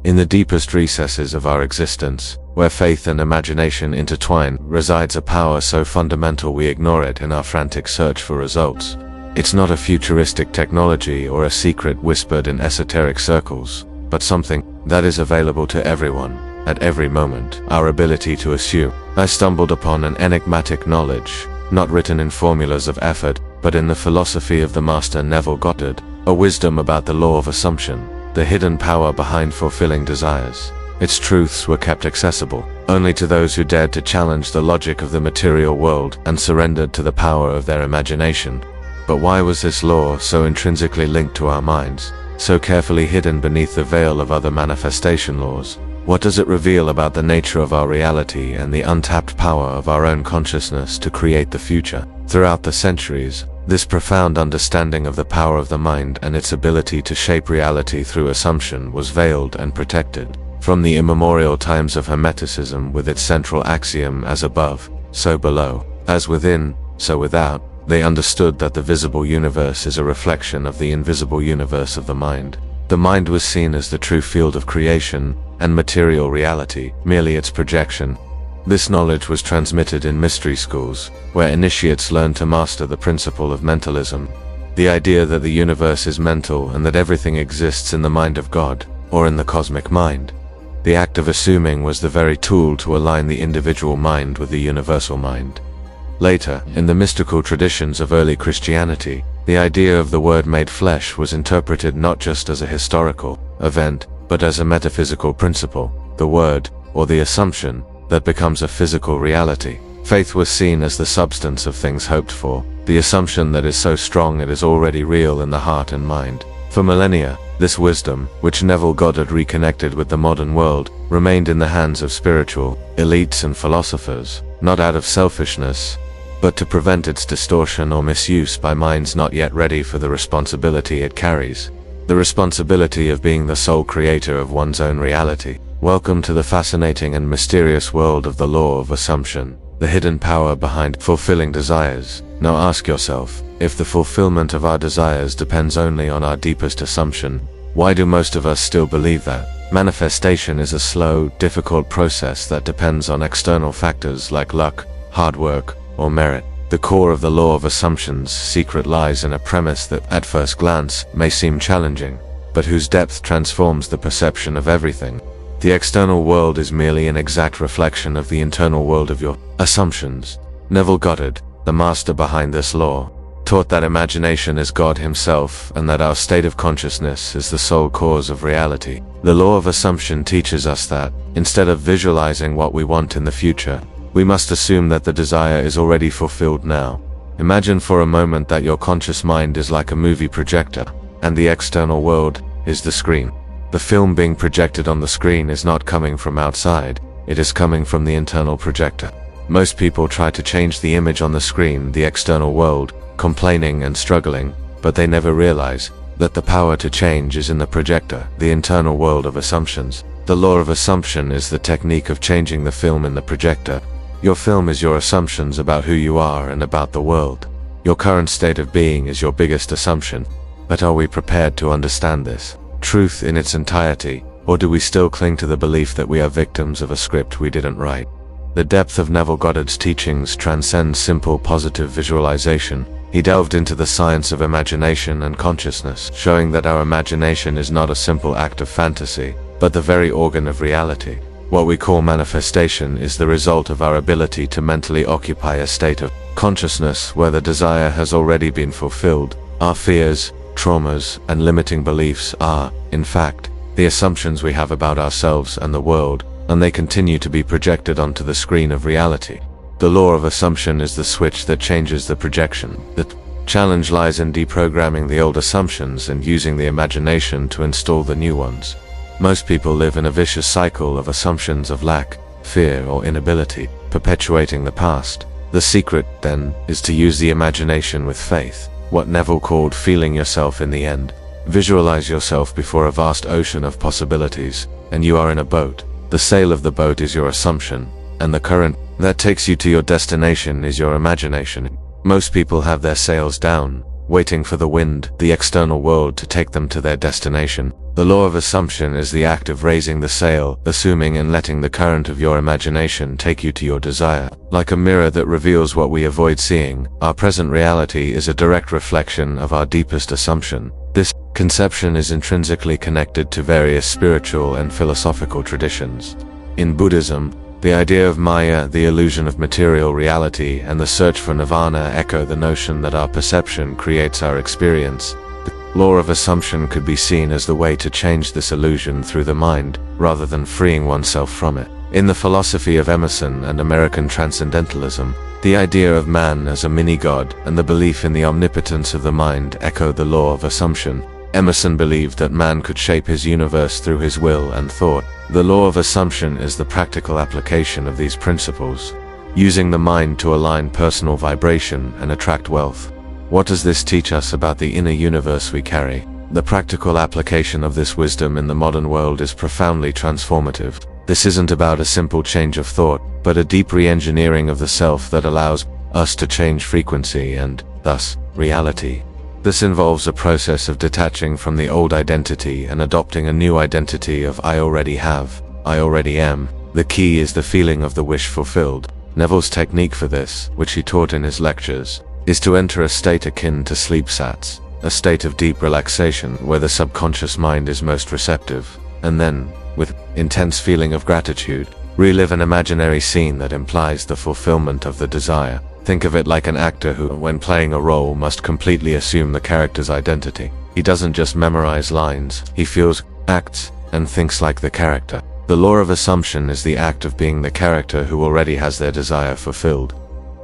In the deepest recesses of our existence, where faith and imagination intertwine, resides a power so fundamental we ignore it in our frantic search for results. It's not a futuristic technology or a secret whispered in esoteric circles, but something that is available to everyone, at every moment. Our ability to assume. I stumbled upon an enigmatic knowledge, not written in formulas of effort, but in the philosophy of the master Neville Goddard, a wisdom about the law of assumption, the hidden power behind fulfilling desires. Its truths were kept accessible only to those who dared to challenge the logic of the material world and surrendered to the power of their imagination. But why was this law so intrinsically linked to our minds, so carefully hidden beneath the veil of other manifestation laws? What does it reveal about the nature of our reality and the untapped power of our own consciousness to create the future? Throughout the centuries, this profound understanding of the power of the mind and its ability to shape reality through assumption was veiled and protected. From the immemorial times of Hermeticism, with its central axiom, as above, so below, as within, so without, they understood that the visible universe is a reflection of the invisible universe of the mind. The mind was seen as the true field of creation, and material reality merely its projection. This knowledge was transmitted in mystery schools, where initiates learned to master the principle of mentalism, the idea that the universe is mental and that everything exists in the mind of God, or in the cosmic mind. The act of assuming was the very tool to align the individual mind with the universal mind. Later, in the mystical traditions of early Christianity, the idea of the Word made flesh was interpreted not just as a historical event, but as a metaphysical principle, the Word, or the assumption, that becomes a physical reality. Faith was seen as the substance of things hoped for, the assumption that is so strong it is already real in the heart and mind. For millennia, this wisdom, which Neville Goddard reconnected with the modern world, remained in the hands of spiritual elites and philosophers, not out of selfishness, but to prevent its distortion or misuse by minds not yet ready for the responsibility it carries. The responsibility of being the sole creator of one's own reality. Welcome to the fascinating and mysterious world of the law of assumption, the hidden power behind fulfilling desires. Now ask yourself, if the fulfillment of our desires depends only on our deepest assumption, why do most of us still believe that? Manifestation is a slow, difficult process that depends on external factors like luck, hard work, or merit. The core of the law of assumption's secret lies in a premise that, at first glance, may seem challenging, but whose depth transforms the perception of everything. The external world is merely an exact reflection of the internal world of your assumptions. Neville Goddard, the master behind this law, taught that imagination is God himself and that our state of consciousness is the sole cause of reality. The law of assumption teaches us that, instead of visualizing what we want in the future, we must assume that the desire is already fulfilled now. Imagine for a moment that your conscious mind is like a movie projector, and the external world is the screen. The film being projected on the screen is not coming from outside, it is coming from the internal projector. Most people try to change the image on the screen, the external world, complaining and struggling, but they never realize that the power to change is in the projector, the internal world of assumptions. The law of assumption is the technique of changing the film in the projector. Your film is your assumptions about who you are and about the world. Your current state of being is your biggest assumption. But are we prepared to understand this truth in its entirety, or do we still cling to the belief that we are victims of a script we didn't write? The depth of Neville Goddard's teachings transcends simple positive visualization. He delved into the science of imagination and consciousness, showing that our imagination is not a simple act of fantasy, but the very organ of reality. What we call manifestation is the result of our ability to mentally occupy a state of consciousness where the desire has already been fulfilled. Our fears, traumas, and limiting beliefs are, in fact, the assumptions we have about ourselves and the world, and they continue to be projected onto the screen of reality. The law of assumption is the switch that changes the projection. The challenge lies in deprogramming the old assumptions and using the imagination to install the new ones. Most people live in a vicious cycle of assumptions of lack, fear, or inability, perpetuating the past. The secret, then, is to use the imagination with faith, what Neville called feeling yourself in the end. Visualize yourself before a vast ocean of possibilities, and you are in a boat. The sail of the boat is your assumption, and the current that takes you to your destination is your imagination. Most people have their sails down, waiting for the wind, the external world, to take them to their destination. The law of assumption is the act of raising the sail, assuming and letting the current of your imagination take you to your desire. Like a mirror that reveals what we avoid seeing, our present reality is a direct reflection of our deepest assumption. This conception is intrinsically connected to various spiritual and philosophical traditions. In Buddhism, the idea of Maya, the illusion of material reality, and the search for nirvana echo the notion that our perception creates our experience. The law of assumption could be seen as the way to change this illusion through the mind, rather than freeing oneself from it. In the philosophy of Emerson and American transcendentalism, the idea of man as a mini-god and the belief in the omnipotence of the mind echo the law of assumption. Emerson believed that man could shape his universe through his will and thought. The law of assumption is the practical application of these principles, using the mind to align personal vibration and attract wealth. What does this teach us about the inner universe we carry? The practical application of this wisdom in the modern world is profoundly transformative. This isn't about a simple change of thought, but a deep re-engineering of the self that allows us to change frequency and, thus, reality. This involves a process of detaching from the old identity and adopting a new identity of I already have, I already am. The key is the feeling of the wish fulfilled. Neville's technique for this, which he taught in his lectures, is to enter a state akin to sleep sats, a state of deep relaxation where the subconscious mind is most receptive, and then, with intense feeling of gratitude, relive an imaginary scene that implies the fulfillment of the desire. Think of it like an actor who, when playing a role, must completely assume the character's identity. He doesn't just memorize lines, he feels, acts, and thinks like the character. The law of assumption is the act of being the character who already has their desire fulfilled.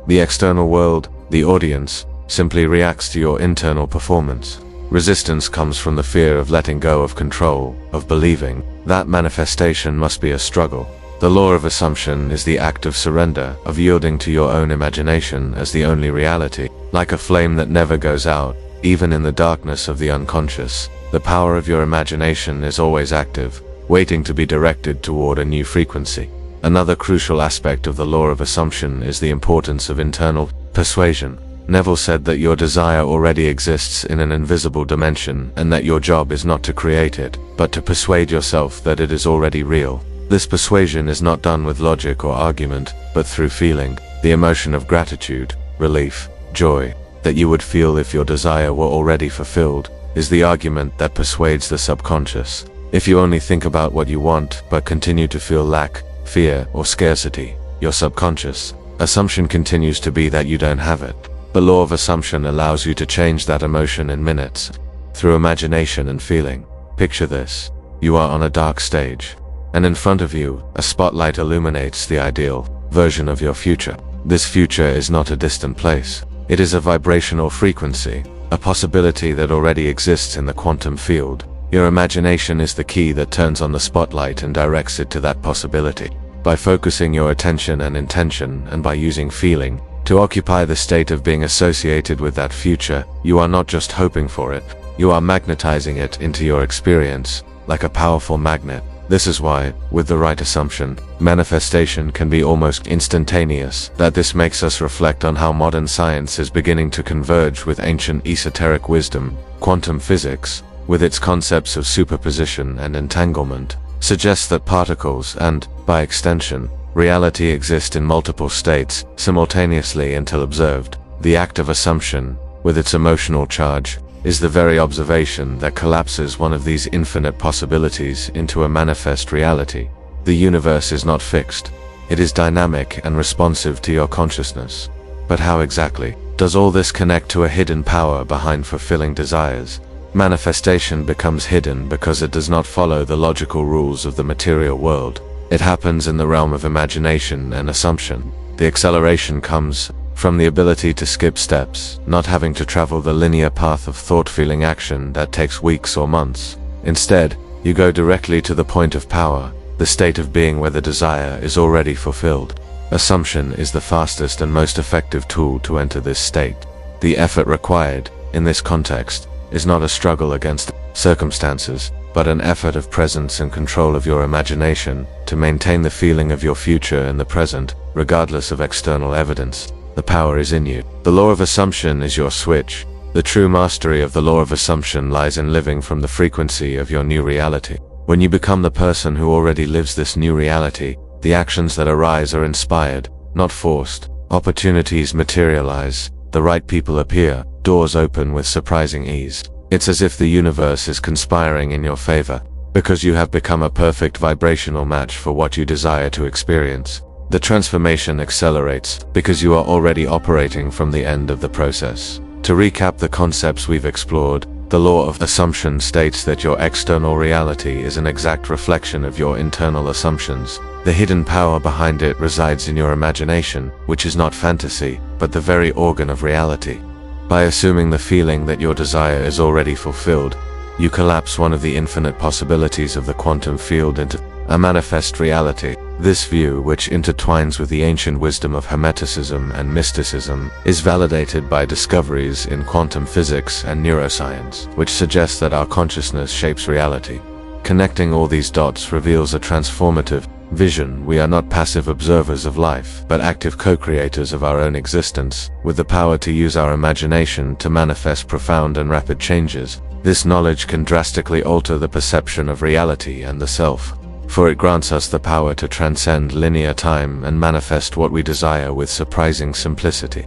The external world, the audience, simply reacts to your internal performance. Resistance comes from the fear of letting go of control, of believing. That manifestation must be a struggle. The law of assumption is the act of surrender, of yielding to your own imagination as the only reality. Like a flame that never goes out, even in the darkness of the unconscious, the power of your imagination is always active, waiting to be directed toward a new frequency. Another crucial aspect of the law of assumption is the importance of internal persuasion. Neville said that your desire already exists in an invisible dimension and that your job is not to create it, but to persuade yourself that it is already real. This persuasion is not done with logic or argument, but through feeling, the emotion of gratitude, relief, joy, that you would feel if your desire were already fulfilled, is the argument that persuades the subconscious. If you only think about what you want, but continue to feel lack, fear, or scarcity, your subconscious assumption continues to be that you don't have it. The law of assumption allows you to change that emotion in minutes, through imagination and feeling. Picture this. You are on a dark stage, and in front of you, a spotlight illuminates the ideal version of your future. This future is not a distant place. It is a vibrational frequency, a possibility that already exists in the quantum field. Your imagination is the key that turns on the spotlight and directs it to that possibility. By focusing your attention and intention, and by using feeling to occupy the state of being associated with that future, you are not just hoping for it, you are magnetizing it into your experience, like a powerful magnet. This is why, with the right assumption, manifestation can be almost instantaneous. That this makes us reflect on how modern science is beginning to converge with ancient esoteric wisdom. Quantum physics, with its concepts of superposition and entanglement, suggests that particles and, by extension, reality exist in multiple states, simultaneously until observed. The act of assumption, with its emotional charge, is the very observation that collapses one of these infinite possibilities into a manifest reality. The universe is not fixed. It is dynamic and responsive to your consciousness. But how exactly does all this connect to a hidden power behind fulfilling desires? Manifestation becomes hidden because it does not follow the logical rules of the material world. It happens in the realm of imagination and assumption. The acceleration comes from the ability to skip steps, not having to travel the linear path of thought-feeling action that takes weeks or months. Instead, you go directly to the point of power, the state of being where the desire is already fulfilled. Assumption is the fastest and most effective tool to enter this state. The effort required, in this context, is not a struggle against circumstances, but an effort of presence and control of your imagination to maintain the feeling of your future in the present, regardless of external evidence. The power is in you. The law of assumption is your switch, The true mastery of the law of assumption lies in living from the frequency of your new reality. When you become the person who already lives this new reality, the actions that arise are inspired, not forced. Opportunities materialize, the right people appear, doors open with surprising ease. It's as if the universe is conspiring in your favor, because you have become a perfect vibrational match for what you desire to experience. The transformation accelerates, because you are already operating from the end of the process. To recap the concepts we've explored, the law of assumption states that your external reality is an exact reflection of your internal assumptions. The hidden power behind it resides in your imagination, which is not fantasy, but the very organ of reality. By assuming the feeling that your desire is already fulfilled, you collapse one of the infinite possibilities of the quantum field into a manifest reality. This view, which intertwines with the ancient wisdom of Hermeticism and mysticism, is validated by discoveries in quantum physics and neuroscience, which suggest that our consciousness shapes reality. Connecting all these dots reveals a transformative vision. We are not passive observers of life, but active co-creators of our own existence, with the power to use our imagination to manifest profound and rapid changes. This knowledge can drastically alter the perception of reality and the self, for it grants us the power to transcend linear time and manifest what we desire with surprising simplicity.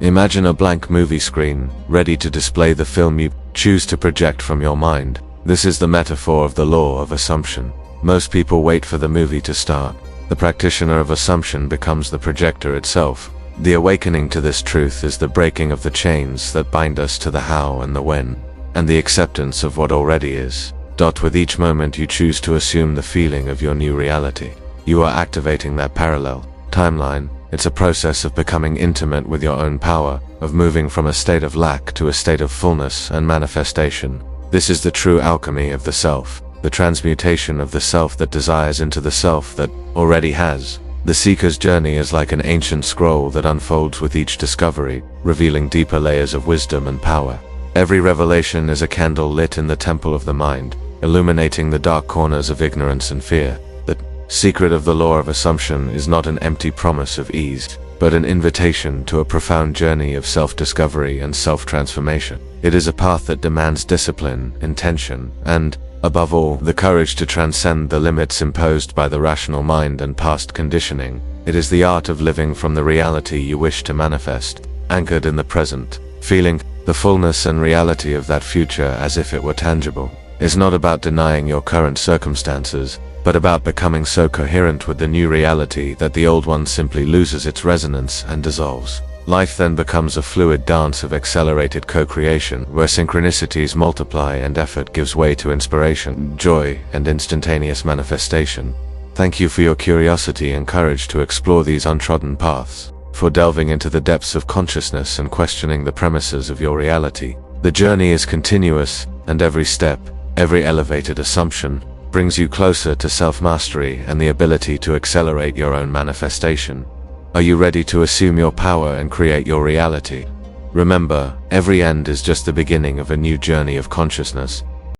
Imagine a blank movie screen, ready to display the film you choose to project from your mind. This is the metaphor of the law of assumption. Most people wait for the movie to start. The practitioner of assumption becomes the projector itself. The awakening to this truth is the breaking of the chains that bind us to the how and the when, and the acceptance of what already is. With each moment you choose to assume the feeling of your new reality, you are activating that parallel timeline. It's a process of becoming intimate with your own power, of moving from a state of lack to a state of fullness and manifestation. This is the true alchemy of the self, the transmutation of the self that desires into the self that already has. The seeker's journey is like an ancient scroll that unfolds with each discovery, revealing deeper layers of wisdom and power. Every revelation is a candle lit in the temple of the mind, illuminating the dark corners of ignorance and fear. The secret of the law of assumption is not an empty promise of ease, but an invitation to a profound journey of self-discovery and self-transformation. It is a path that demands discipline, intention, and, above all, the courage to transcend the limits imposed by the rational mind and past conditioning. It is the art of living from the reality you wish to manifest, anchored in the present, feeling the fullness and reality of that future as if it were tangible. It's not about denying your current circumstances, but about becoming so coherent with the new reality that the old one simply loses its resonance and dissolves. Life then becomes a fluid dance of accelerated co-creation, where synchronicities multiply and effort gives way to inspiration, joy, and instantaneous manifestation. Thank you for your curiosity and courage to explore these untrodden paths, for delving into the depths of consciousness and questioning the premises of your reality. The journey is continuous, and every step, every elevated assumption, brings you closer to self-mastery and the ability to accelerate your own manifestation. Are you ready to assume your power and create your reality? Remember, every end is just the beginning of a new journey of consciousness.